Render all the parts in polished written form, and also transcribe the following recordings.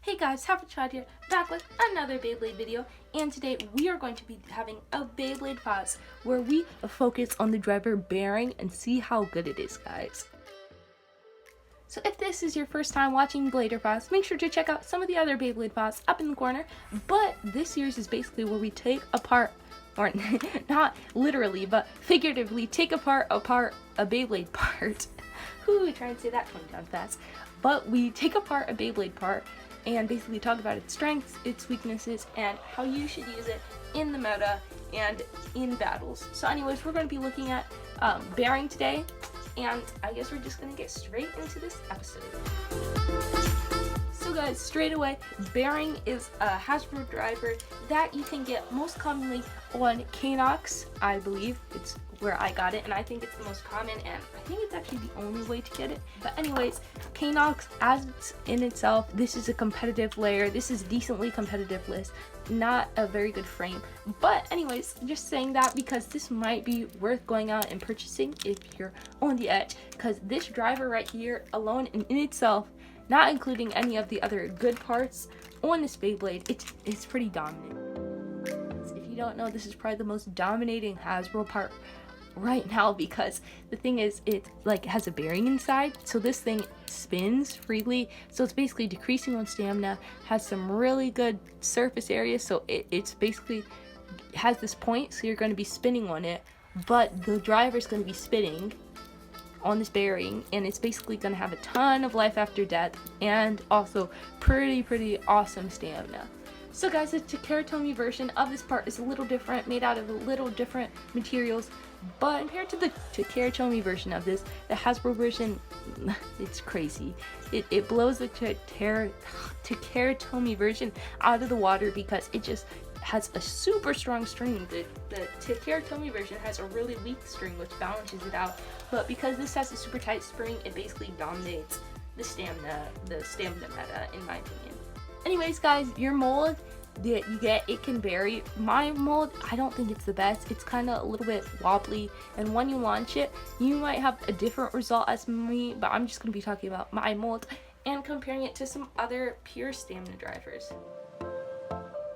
Hey guys, HappyChild here, back with another Beyblade video, and today we are going to be having a Beyblade Fast where we focus on the driver bearing and see how good it is, guys. So if this is your first time watching Blader Fast, make sure to check out some of the other Beyblade Fasts up in the corner, but this series is basically where we take apart, or not literally, but figuratively take apart a Beyblade part. Whoo, try and say that 20 times fast. But we take apart a Beyblade part and basically talk about its strengths, its weaknesses, and how you should use it in the meta and in battles. So anyways, we're going to be looking at bearing today, and I guess we're just going to get straight into this episode. So guys, straight away, bearing is a Hasbro driver that you can get most commonly on Knox. I believe it's where I got it, and I think it's the most common, and I think it's actually the only way to get it. But anyways, Knox as in itself, this is a competitive layer. This is decently competitive list, not a very good frame. But anyways, just saying that because this might be worth going out and purchasing if you're on the edge, because this driver right here alone in itself, not including any of the other good parts on this Beyblade, it's pretty dominant. If you don't know, this is probably the most dominating Hasbro part right now, because the thing is, it like has a bearing inside, so this thing spins freely, so it's basically decreasing on stamina, has some really good surface area, so it's basically has this point, so you're going to be spinning on it, but the driver's going to be spinning on this bearing, and it's basically going to have a ton of life after death and also pretty awesome stamina. So guys, the Takaratomi version of this part is a little different, made out of a little different materials, but compared to the Takaratomi version of this, the Hasbro version, it's crazy. It blows the Takaratomi version out of the water because it just has a super strong string. The Takaratomi version has a really weak string which balances it out, but because this has a super tight spring, it basically dominates the stamina meta, in my opinion. Anyways guys, your mold that you get, it can vary. My mold, I don't think it's the best. It's kind of a little bit wobbly, and when you launch it, you might have a different result as me, but I'm just going to be talking about my mold and comparing it to some other pure stamina drivers.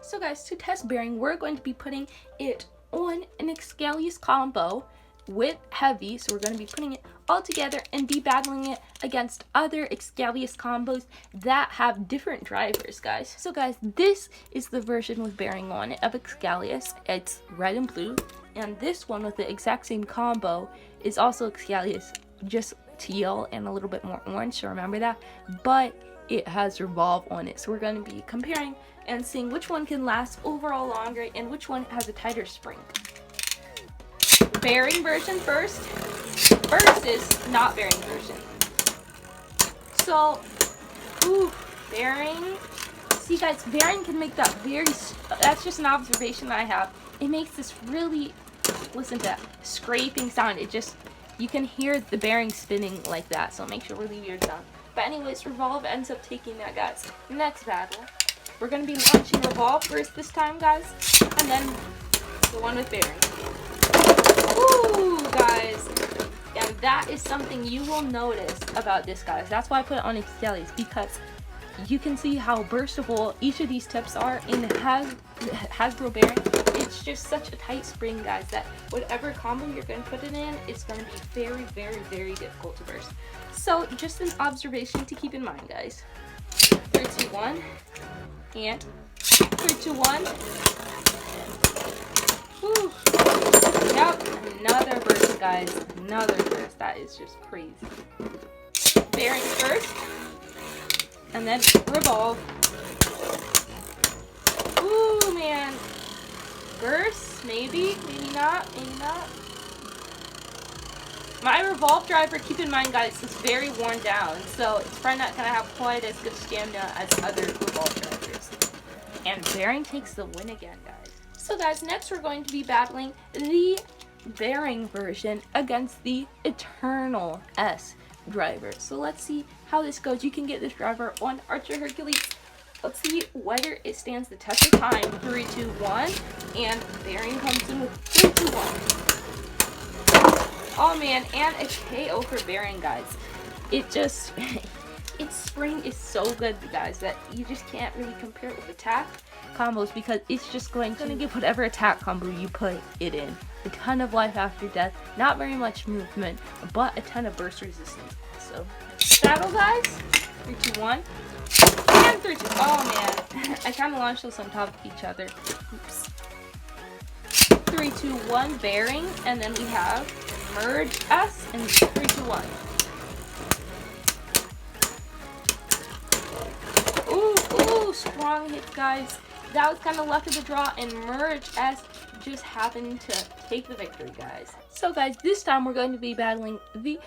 So guys, to test bearing, we're going to be putting it on an Excalius combo with heavy, so we're going to be putting it all together and be battling it against other Excalius combos that have different drivers, guys. So guys, this is the version with bearing on it of Excalius. It's red and blue, and this one with the exact same combo is also Excalius, just teal and a little bit more orange, so remember that, but it has revolve on it. So we're going to be comparing and seeing which one can last overall longer and which one has a tighter spring. Bearing version first versus not bearing version. So, bearing. See guys, bearing can make that that's just an observation that I have. It makes this really, listen to that scraping sound. You can hear the bearing spinning like that, so it makes a really weird sound. But anyways, Revolve ends up taking that, guys. Next battle, we're going to be launching Revolve first this time, guys, and then the one with bearing. Ooh, guys, and that is something you will notice about this, guys. That's why I put it on Excalius, because you can see how burstable each of these tips are in Hasbro bearing. It's just such a tight spring, guys, that whatever combo you're going to put it in, it's going to be very difficult to burst. So just an observation to keep in mind, guys. 3, 2, 1, and 3, 2, 1. Woo. Yep, another burst, guys. Another burst. That is just crazy. Bearing first, and then Revolve. Ooh, man. Burst? Maybe not. My Revolve driver, keep in mind, guys, is very worn down, so it's probably not going to have quite as good stamina as other Revolve drivers. And bearing takes the win again, guys. So guys, next we're going to be battling the bearing version against the Eternal S driver. So let's see how this goes. You can get this driver on Archer Hercules. Let's see whether it stands the test of time. 3, 2, 1, and bearing comes in with 3, 2, 1. Oh man, and a KO for bearing, guys. It's spring is so good, guys, that you just can't really compare it with attack combos because it's just going to give whatever attack combo you put it in a ton of life after death, not very much movement, but a ton of burst resistance. So, battle, guys. 3, 2, 1. And 3, 2. Oh, man. I kind of launched those on top of each other. Oops. 3, 2, 1, bearing, and then we have merge S and 3, 2, 1. Ooh, strong hit, guys. That was kind of luck of the draw, and merge S just happened to take the victory, guys. So, guys, this time we're going to be battling the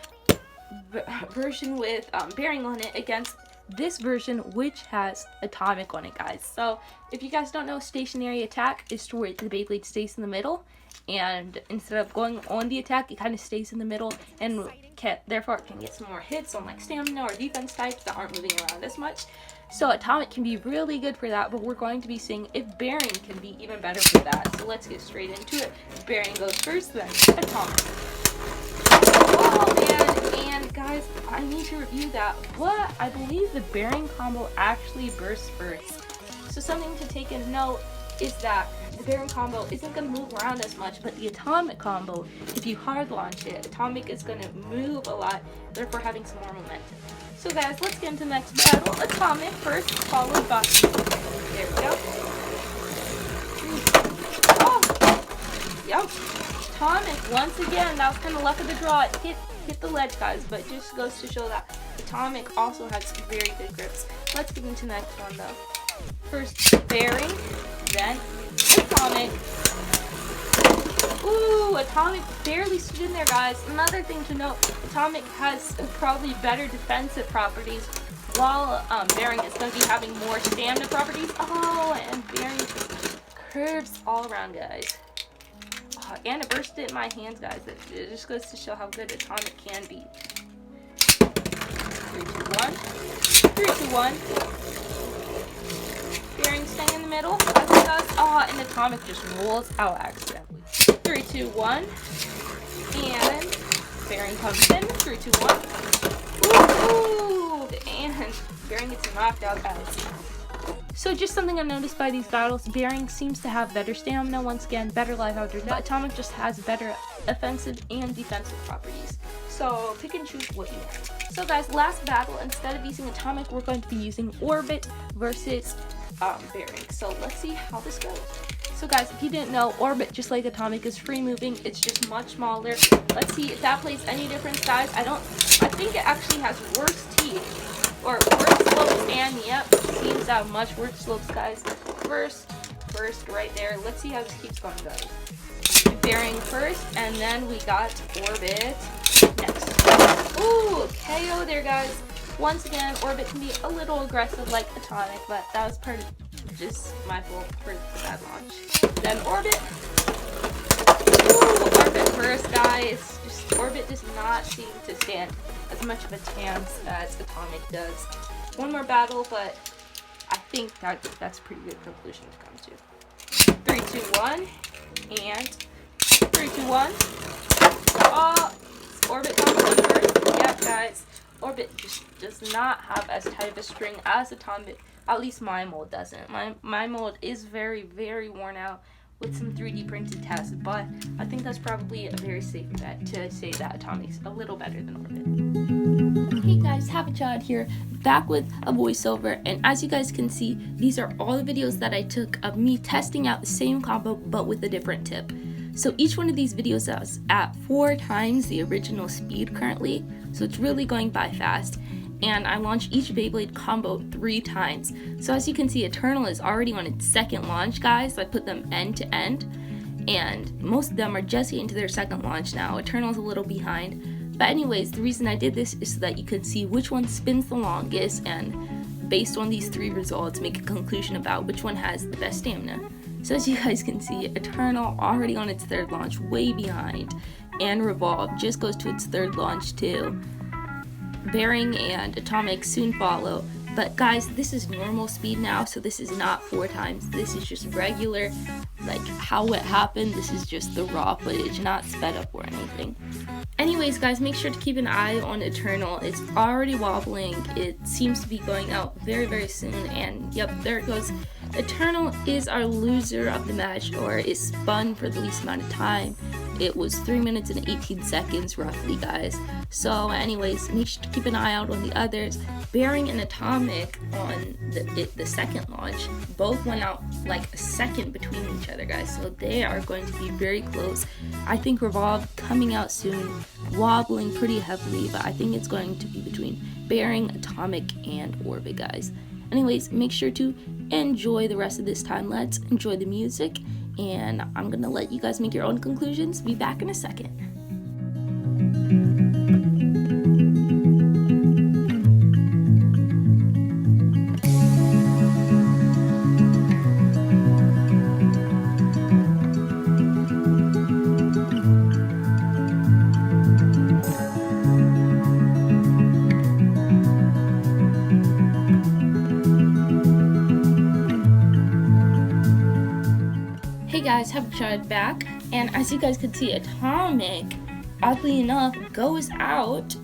version with bearing on it against this version which has atomic on it, guys. So if you guys don't know, stationary attack is to where the Beyblade stays in the middle, and instead of going on the attack, it kind of stays in the middle, and therefore it can get some more hits on like stamina or defense types that aren't moving around as much. So atomic can be really good for that, but we're going to be seeing if bearing can be even better for that. So let's get straight into it. Bearing goes first, then atomic. Oh man, and guys, I need to review that, but I believe the bearing combo actually bursts first. So something to take in note is that the bearing combo isn't going to move around as much, but the atomic combo, if you hard launch it, atomic is going to move a lot, therefore having some more momentum. So guys, let's get into the next battle. Atomic first, followed by, there we go. Oh, yep. Atomic, once again, that was kind of luck of the draw. It hit the ledge, guys, but it just goes to show that atomic also has very good grips. Let's get into the next one, though. First, bearing, then atomic. Ooh, atomic barely stood in there, guys. Another thing to note, atomic has probably better defensive properties, while bearing is going to be having more stamina properties. Oh, and bearing curves all around, guys. And it bursted in my hands, guys. It just goes to show how good atomic can be. 3, 2, 1. 3, 2, 1. Bearing staying in the middle. As it does. Oh, and atomic just rolls out accidentally. 3, 2, 1. And bearing comes in. 3, 2, 1. Ooh, and bearing gets knocked out, guys. So just something I've noticed by these battles, bearing seems to have better stamina, once again, better life after death, but atomic just has better offensive and defensive properties. So pick and choose what you want. So guys, last battle, instead of using atomic, we're going to be using orbit versus bearing. So let's see how this goes. So guys, if you didn't know, orbit, just like atomic, is free moving. It's just much smaller. Let's see if that plays any difference, guys. I think it actually has worse teeth. Or worse slopes, and yep, seems to have much worse slopes, guys. First right there. Let's see how this keeps going, guys. Bearing first, and then we got orbit next. Ooh, KO there, guys. Once again, orbit can be a little aggressive like atomic, but that was part of just my fault for the bad launch. Then orbit. Ooh, orbit first, guys. Orbit does not seem to stand as much of a chance as atomic does. One more battle, but I think that's a pretty good conclusion to come to. 3, 2, 1, and 3, 2, 1. Oh, orbit comes in first. Yep, guys. Orbit just does not have as tight of a string as atomic. At least my mold doesn't. My mold is very, very worn out with some 3D printed tests, but I think that's probably a very safe bet to say that atomic's a little better than orbit. Hey guys, HappyChild here, back with a voiceover, and as you guys can see, these are all the videos that I took of me testing out the same combo but with a different tip. So each one of these videos is at 4 times the original speed currently, so it's really going by fast. And I launched each Beyblade combo 3 times. So as you can see, Eternal is already on its second launch, guys. So I put them end to end, and most of them are just getting to their second launch now. Eternal's a little behind. But anyways, the reason I did this is so that you can see which one spins the longest, and based on these 3 results, make a conclusion about which one has the best stamina. So as you guys can see, Eternal already on its 3rd launch, way behind. And Revolve just goes to its 3rd launch too. Bearing and Atomic soon follow, But guys, this is normal speed now, so this is not 4 times. This is just regular, like how it happened. This is just the raw footage, not sped up or anything. Anyways, guys, make sure to keep an eye on Eternal. It's already wobbling. It seems to be going out very, very soon. And yep, there it goes. Eternal is our loser of the match, or is spun for the least amount of time. It was 3 minutes and 18 seconds roughly, guys. So anyways, make sure to keep an eye out on the others. Bearing and Atomic on the second launch both went out like a second between each other, guys. So they are going to be very close. I think Revolve coming out soon, wobbling pretty heavily, but I think it's going to be between Bearing, Atomic, and Orbit, guys. Anyways, make sure to enjoy the rest of this time. Let's enjoy the music, and I'm gonna let you guys make your own conclusions. Be back in a second. Hey guys, HappyChild back, and as you guys can see, Atomic, oddly enough, goes out,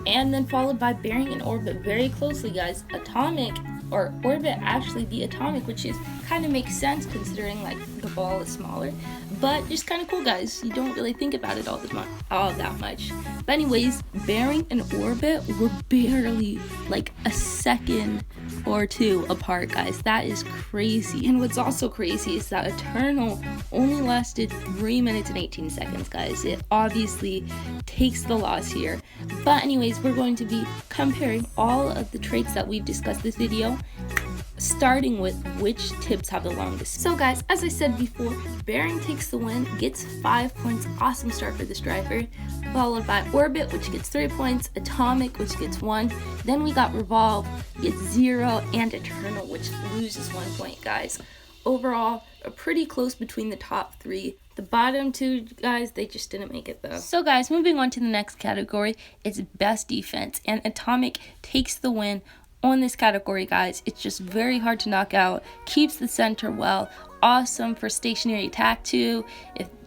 and then followed by Bearing and Orbit very closely, guys. Atomic, or Orbit actually beat Atomic, which is kind of makes sense considering like the ball is smaller, but just kind of cool, guys. You don't really think about it all that much. But anyways, Bearing and Orbit were barely like a second or two apart, guys. That is crazy. And what's also crazy is that Eternal only lasted 3 minutes and 18 seconds, guys. It obviously takes the loss here. But anyways, we're going to be comparing all of the traits that we've discussed this video, starting with which tips have the longest. So guys, as I said before, Bearing takes the win, gets 5 points. Awesome start for this driver. Followed by Orbit, which gets 3 points, Atomic, which gets 1. Then we got Revolve, gets 0, and Eternal, which loses 1 point, guys. Overall, pretty close between the top 3. The bottom 2 guys, they just didn't make it though. So guys, moving on to the next category, it's best defense, and Atomic takes the win on this category, guys. It's just very hard to knock out, keeps the center well, awesome for stationary attack too,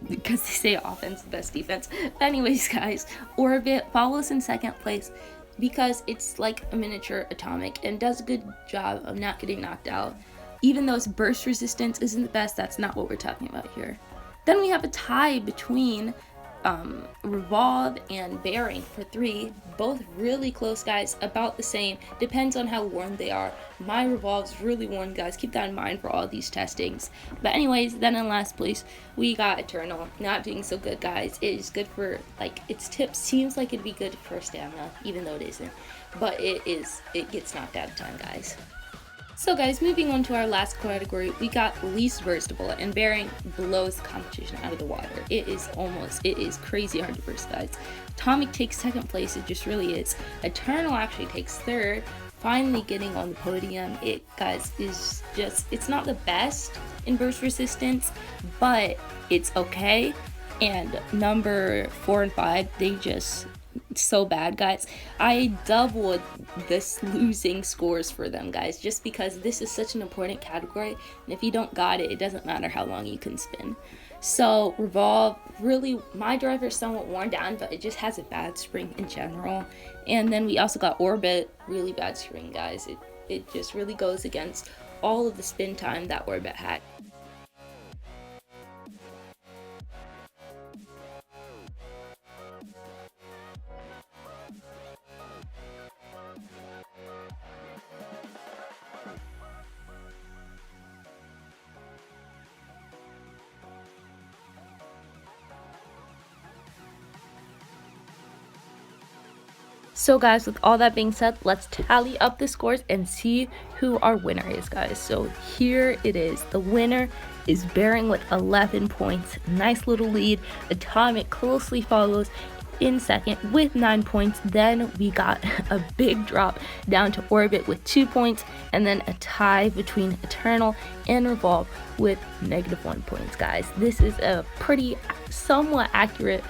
because they say offense, best defense. Anyways, guys, Orbit follows in second place because it's like a miniature Atomic and does a good job of not getting knocked out. Even though its burst resistance isn't the best, that's not what we're talking about here. Then we have a tie between Revolve and Bearing for 3, both really close, guys, about the same. Depends on how worn they are. My Revolve's really worn, guys. Keep that in mind for all these testings. But anyways, then in last place we got Eternal, not doing so good, guys. It is good for, like, its tip seems like it'd be good for stamina, even though it isn't, but it gets knocked out of time, guys. So guys, moving on to our last category, we got least burstable, and Bearing blows the competition out of the water. It is crazy hard to burst, guys. Atomic takes second place, it just really is. Eternal actually takes third, finally getting on the podium. It, guys, is just, it's not the best in burst resistance, but it's okay. And number 4 and 5, they just, so bad, guys. I doubled this losing scores for them, guys, just because this is such an important category, and if you don't got it, it doesn't matter how long you can spin. So Revolve, really, my driver is somewhat worn down, but it just has a bad spring in general. And then we also got Orbit, really bad spring, guys. It just really goes against all of the spin time that Orbit had. So guys, with all that being said, let's tally up the scores and see who our winner is, guys. So here it is. The winner is Bearing with 11 points. Nice little lead. Atomic closely follows in second with 9 points. Then we got a big drop down to Orbit with 2 points, and then a tie between Eternal and Revolve with -1 points, guys. This is a pretty somewhat accurate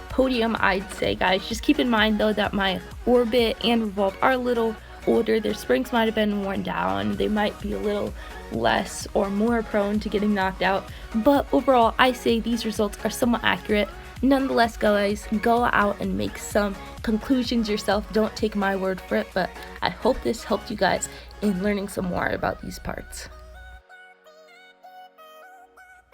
podium, I'd say, guys. Just keep in mind though that my Orbit and Revolve are a little older, their springs might have been worn down, they might be a little less or more prone to getting knocked out, but overall I say these results are somewhat accurate. Nonetheless, guys, go out and make some conclusions yourself. Don't take my word for it, but I hope this helped you guys in learning some more about these parts.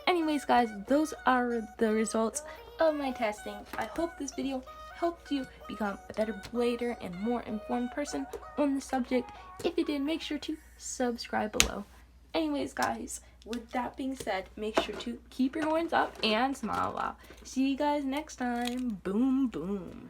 Anyways, guys, those are the results of my testing. I hope this video helped you become a better blader and more informed person on the subject. If it did, make sure to subscribe below. Anyways, guys, with that being said, make sure to keep your horns up and smile a lot. See you guys next time. Boom, boom.